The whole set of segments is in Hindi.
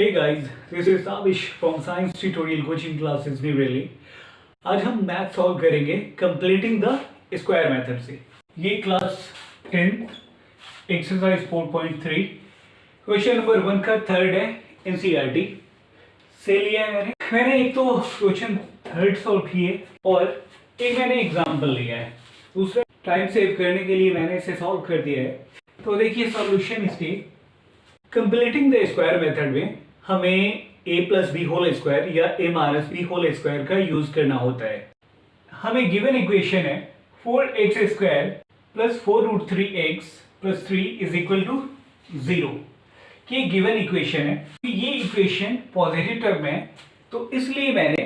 Hey guys, this is Avish from Science Tutorial Coaching Classes New Delhi। आज हम मैथ सॉल्व करेंगे कंप्लीटिंग द स्क्वायर मेथड से। ये क्लास 10 एक्सरसाइज 4.3 क्वेश्चन नंबर 1 का थर्ड है एनसीईआरटी से लिया है। मैंने एक तो क्वेश्चन थर्ड सॉल्व किए और एक मैंने एग्जाम्पल लिया है। दूसरा टाइम सेव करने के लिए मैंने इसे सॉल्व कर दिया है। तो देखिए सॉल्यूशन इसकी कंप्लीटिंग द स्क्वायर मेथड में हमें a plus B whole square या a minus b whole square का यूज करना होता है। हमें गिवन इक्वेशन है 4x square plus 4 root 3x plus 3 is equal to 0। ये गिवन इक्वेशन है। ये इक्वेशन पॉजिटिव टर्म है तो इसलिए मैंने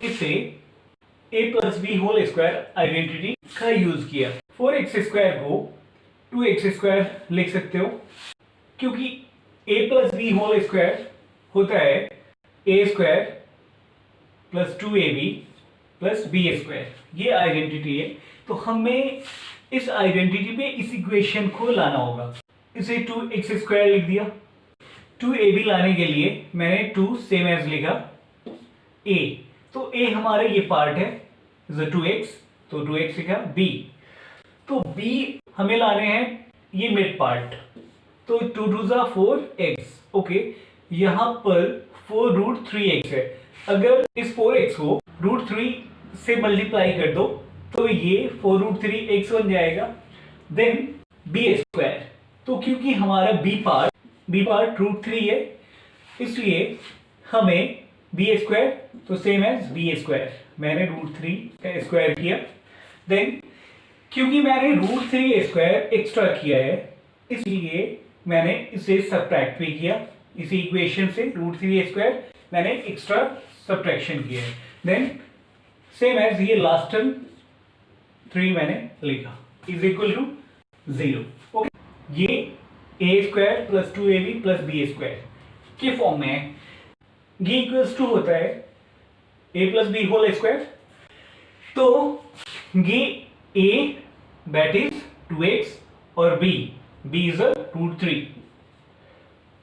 इसे a plus B whole square identity का यूज किया। 4x स्क्वायर को 2x स्क्वायर लिख सकते हो क्योंकि a plus B whole square होता है a square plus 2ab plus b square. ये आइडेंटिटी है तो हमें इस आइडेंटिटी पे इस इक्वेशन को लाना होगा। इसे 2x स्क्वायर लिख दिया। 2ab लाने के लिए मैंने 2 सेम एज लिखा a, तो a हमारा ये पार्ट है 2x, तो 2x लिखा। b, तो b हमें लाने हैं ये मिड पार्ट, तो 2 2 जा 4x। ओके, यहाँ पर 4 रूट 3x है। अगर इस 4x को रूट 3 से मल्टीप्लाई कर दो तो ये 4 रूट 3x बन जाएगा। देन b स्क्वायर, तो क्योंकि हमारा b पार्ट रूट 3 है इसलिए हमें b स्क्वायर तो सेम एज b स्क्वायर, मैंने रूट 3 का स्क्वायर किया। देन क्योंकि मैंने रूट 3 स्क्वायर एक्स्ट्रा किया है इसलिए मैंने इसे सब्ट्रैक्ट भी किया। इसी इक्वेशन से रूट 3 स्क्वायर मैंने एक्स्ट्रा सब्ट्रैक्शन किया है। देन सेम एज ये लास्ट टर्म 3 मैंने लिखा इज इक्वल टू 0। ओके, ये a square plus 2ab plus b square के फॉर्म में है। ये इक्वल्स टू होता है a plus B whole square, तो ये a दैट इज 2x और b इज रूट 3,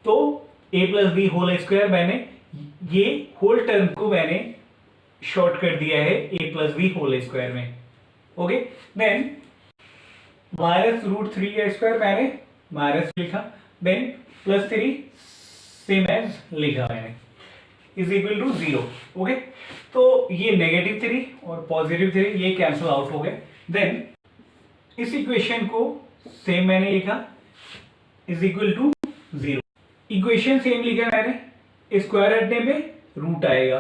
तो a plus B whole square मैंने ये होल टर्म को मैंने शॉर्ट कर दिया है a plus B whole square में। Okay, then minus root 3 square मैंने माइनस लिखा। देन प्लस 3 सेम एज लिखा मैंने इज इक्वल टू 0। ओके, तो ये नेगेटिव 3 और पॉजिटिव 3 ये कैंसिल आउट हो गए। देन इस इक्वेशन को सेम मैंने लिखा is equal to 0। Equation same लिखा मैंने, स्क्वायर हटने पे रूट आएगा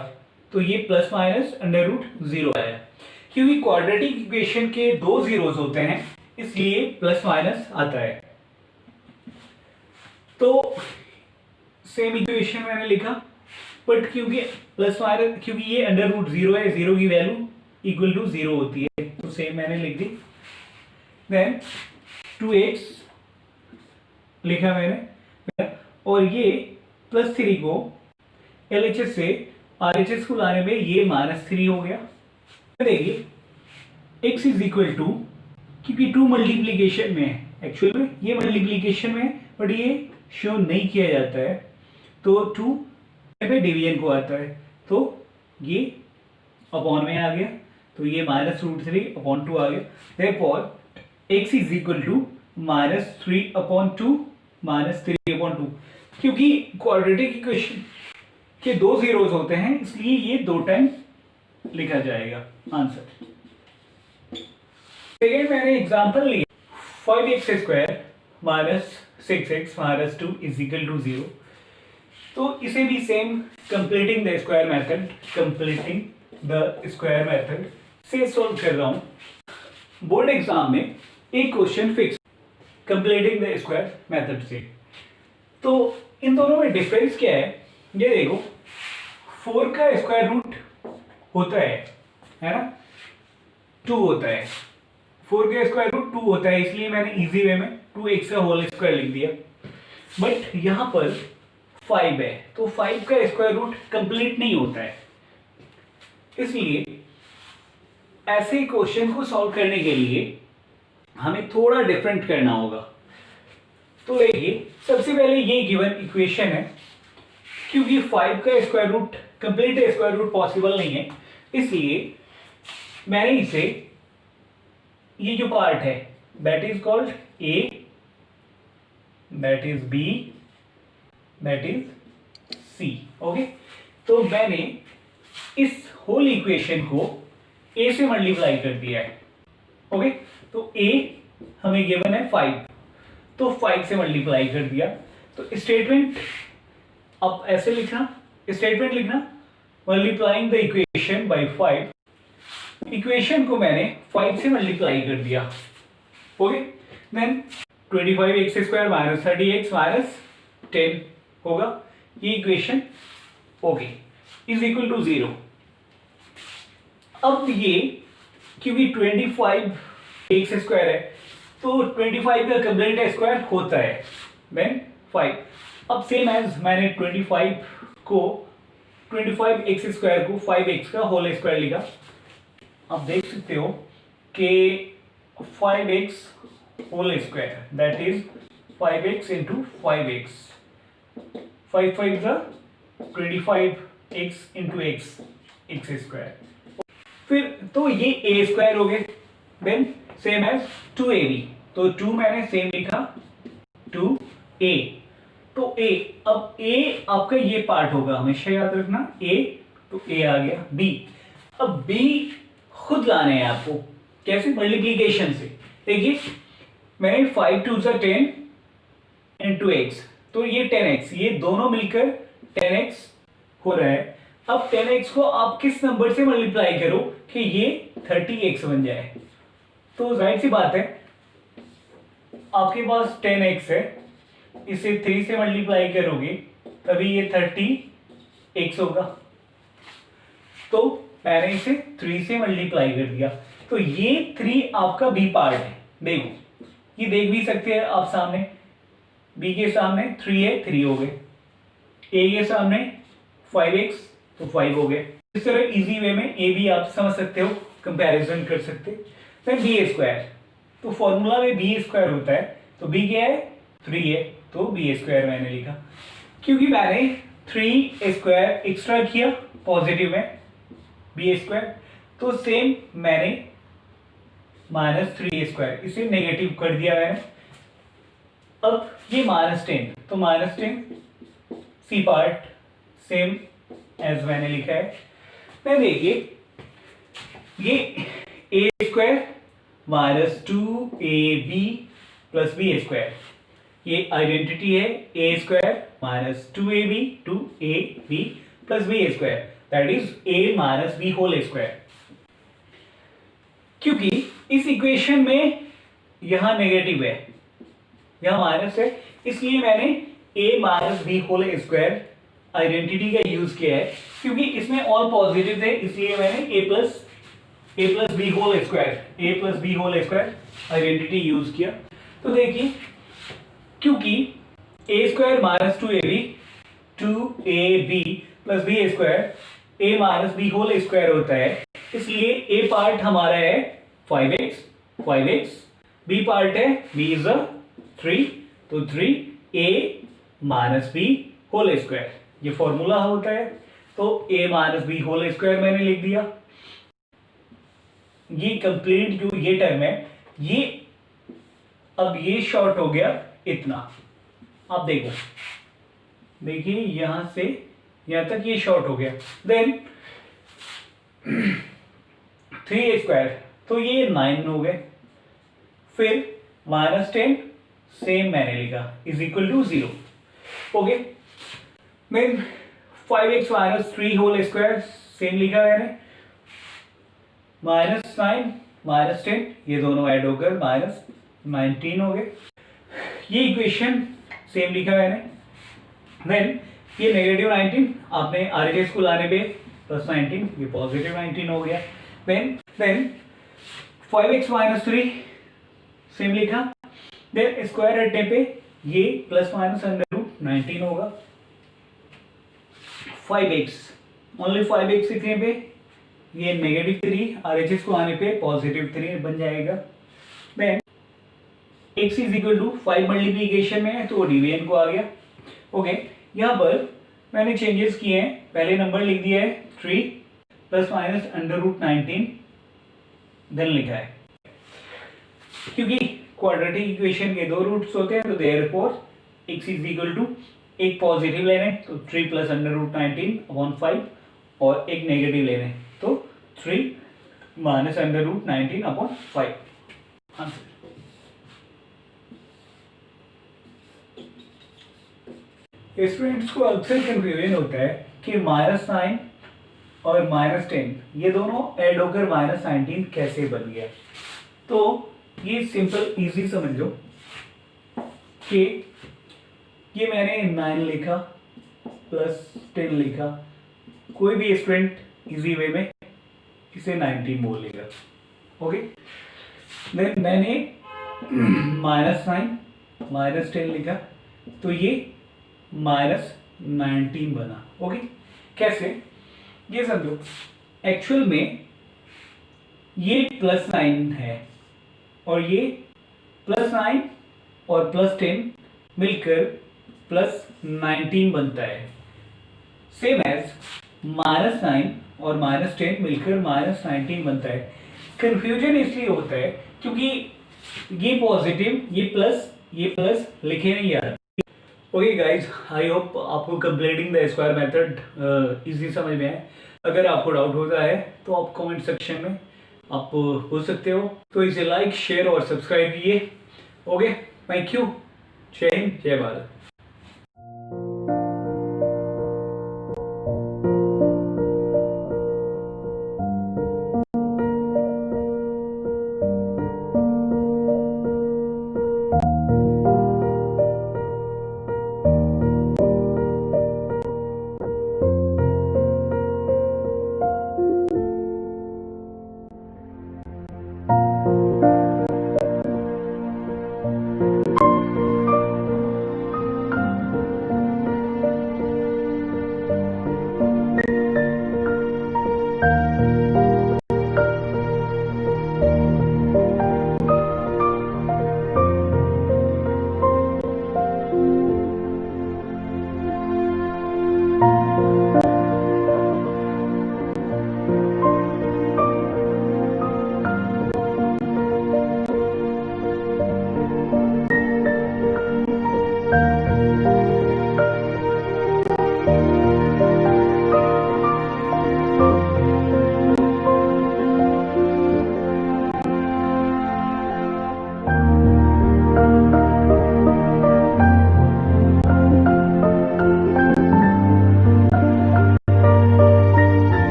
तो ये प्लस माइनस अंडर रूट 0 आया। क्योंकि क्वाड्रेटिक इक्वेशन के 2 जीरोस होते हैं इसलिए प्लस माइनस आता है। तो सेम इक्वेशन मैंने लिखा, बट क्योंकि प्लस माइनस क्योंकि ये अंडर रूट 0 है, 0 की वैल्यू इक्वल टू 0 होती है तो सेम मैंने लिख दी। देन 2x लिखा मैंने और ये प्लस 3 को LHS से RHS को लाने में ये माइनस 3 हो गया। देखिए x इज इक्वल टू, क्योंकि 2 मल्टीप्लीकेशन में है, एक्चुअल में ये मल्टीप्लीकेशन में है बट ये शो नहीं किया जाता है तो 2 पे डिवीजन को आता है तो ये अपॉन में आ गया, तो ये माइनस रूट 3 अपॉन 2 आ गया। Therefore x is equal to minus 3 upon 2 minus 3 upon 2। क्योंकि क्वाड्रेटिक इक्वेशन के 2 जीरोस होते हैं इसलिए ये 2 टाइम लिखा जाएगा आंसर। सेकेंड मैंने एग्जांपल लिया 5x square minus 6x minus 2 is equal to 0। तो इसे भी same completing the square method से सॉल्व कर रहा हूं। बोर्ड एग्जाम में एक question fix completing the square method से, तो इन दोनों में डिफरेंस क्या है ये देखो। 4 का स्क्वायर रूट होता है ना, 2 होता है। 4 का स्क्वायर रूट 2 होता है इसलिए मैंने इजी वे में 2x का होल स्क्वायर लिख दिया। बट यहाँ पर 5 है तो 5 का स्क्वायर रूट कंप्लीट नहीं होता है, इसलिए ऐसे क्वेश्चन को सॉल्व करने के लिए हमें थोड़ा डिफरेंट करना होगा। तो देखिए सबसे पहले ये गिवन इक्वेशन है क्योंकि 5 का square root complete square root possible नहीं है, इसलिए मैंने इसे, ये जो पार्ट है that is called a, that is b, that is c. Okay, तो मैंने इस होल इक्वेशन को ए से मल्टीप्लाई कर दिया है। ओके, तो ए हमें गिवन है 5, तो 5 से मल्टीप्लाई कर दिया। तो स्टेटमेंट अब ऐसे लिखना, स्टेटमेंट लिखना multiplying the equation by 5। Equation को मैंने 5 से मल्टीप्लाई कर दिया। Okay, then 25x² minus 30x minus 10 होगा ये equation. Okay, is equal to 0। अब ये क्योंकि 25x² है तो 25 का कंप्लीट स्क्वायर होता है देन 5। अब सेम एज मैंने 25 को 25x² को 5x का होल स्क्वायर लिखा। आप देख सकते हो कि 5x whole square that is 5x into 5x, 5 5 ज़ा 25x इंटू x, x²। फिर तो ये a स्क्वायर हो गए, देन सेम एज 2ab, तो 2 मैंने सेम लिखा 2a, तो a, अब a आपका ये पार्ट होगा, हमेशा याद रखना a, तो a आ गया। b, अब b खुद लाने हैं आपको, कैसे? मल्टीप्लीकेशन से। देखिए मैंने 5 2 ज़ा 10 इंटू x, तो ये 10x, ये दोनों मिलकर 10x हो रहा है। अब 10x को आप किस नंबर से मल्टीप्लाई करो कि ये 30x बन जाए? तो जाहिर सी बात है, आपके पास 10x है, इसे 3 से मल्टीप्लाई करोगे तभी ये 30x होगा। तो मैंने इसे 3 से मल्टीप्लाई कर दिया, तो ये 3 आपका b पार्ट है। देखो ये देख भी सकते हैं आप सामने, b के सामने 3 है, 3 हो गए, a के सामने 5x, तो 5 हो गए। इस तरह इजी वे में a भी आप समझ सकते हो, कंपैरिजन कर सकते। फिर b², तो फॉर्मूला में b² होता है, तो b क्या है? 3 है, तो b² मैंने लिखा। क्योंकि मैंने 3² एक्स्ट्रा किया पॉजिटिव में b², तो सेम मैंने -3a², इसे नेगेटिव कर दिया मैंने। अब ये -10, तो -10 सी पार्ट सेम एज मैंने लिखा है। मैं देखिए ये a² minus 2ab plus b², ये आइडेंटिटी है a² minus 2ab 2ab plus b² that is a minus b whole square. क्योंकि इस इक्वेशन में यहां नेगेटिव है, यहां माइनस है, इसलिए मैंने a minus b whole square identity का यूज किया है। क्योंकि इसमें ऑल पॉजिटिव थे, इसलिए मैंने a plus b whole square identity use किया। तो देखिए क्योंकि a² minus 2ab plus b² a minus b whole square होता है, इसलिए a पार्ट हमारा है 5x, b पार्ट है b इज 3, तो 3a minus b whole square, ये फॉर्मूला होता है। तो a minus b whole square मैंने लिख दिया। ये कंप्लीट जो ये टर्म है, ये अब ये शॉर्ट हो गया इतना। आप देखो, देखिए यहां से यहां तक ये शॉर्ट हो गया, देन 3a², तो ये 9 हो गए। फिर -10 सेम मैंने लिखा is equal to 0। Okay, then 5x minus 3 whole square same लिखा मैंने, -9 -10 ये दोनों ऐड होकर -19 हो गए। ये इक्वेशन सेम लिखा मैंने। देन ये -19 आपने RHS को लाने पे +19, ये +19 हो गया। देन 5x माइनस 3 सेम लिखा, देन स्क्वायर हटने पे ये ±√19 होगा। 5x ओनली 5x लिखने पे ये -3 RHS को आने पे +3 बन जाएगा। Then x is equal to 5 multiplication में है तो डिवीजन को आ गया। ओके, यहाँ पर मैंने चेंजेस किए हैं, पहले नंबर लिख दिया है 3 plus minus under root 19 then लिखा है, क्योंकि क्वाड्रेटिक इक्वेशन के दो रूट्स होते हैं तो therefore x is equal to एक पॉजिटिव ले रहे हैं तो 3 प्लस अंडर रूट 19 अपॉन 5 और एक नेगेटिव ले रहे हैं तो 3 minus under root 19 upon 5 answer. Students को अक्सर कंफ्यूजन होता है कि -9 और -10 ये दोनों ऐड होकर -19 कैसे बन गया। तो ये सिंपल इजी समझ लो कि ये मैंने 9 लिखा प्लस 10 लिखा, कोई भी स्टूडेंट इजी वे में इसे 19 बोल लेगा। ओके, देन मैंने -9 -10 लिखा तो ये -19 बना। ओके, कैसे ये समझो, एक्चुअल में ये +9 है और ये +9 और +10 मिलकर +19 बनता है, सेम एज -9 और -10 मिलकर -19 बनता है। कंफ्यूजन इसलिए होता है क्योंकि ये पॉजिटिव ये प्लस लिखे नहीं यार। ओके गाइज, आई होप आपको completing the square method easy समझ में आए। अगर आपको डाउट होता है तो आप कमेंट सेक्शन में आप पूछ सकते हो, तो इसे लाइक शेयर और सब्सक्राइब कीजिए। Okay, thank you. जय हिंद, जय भारत।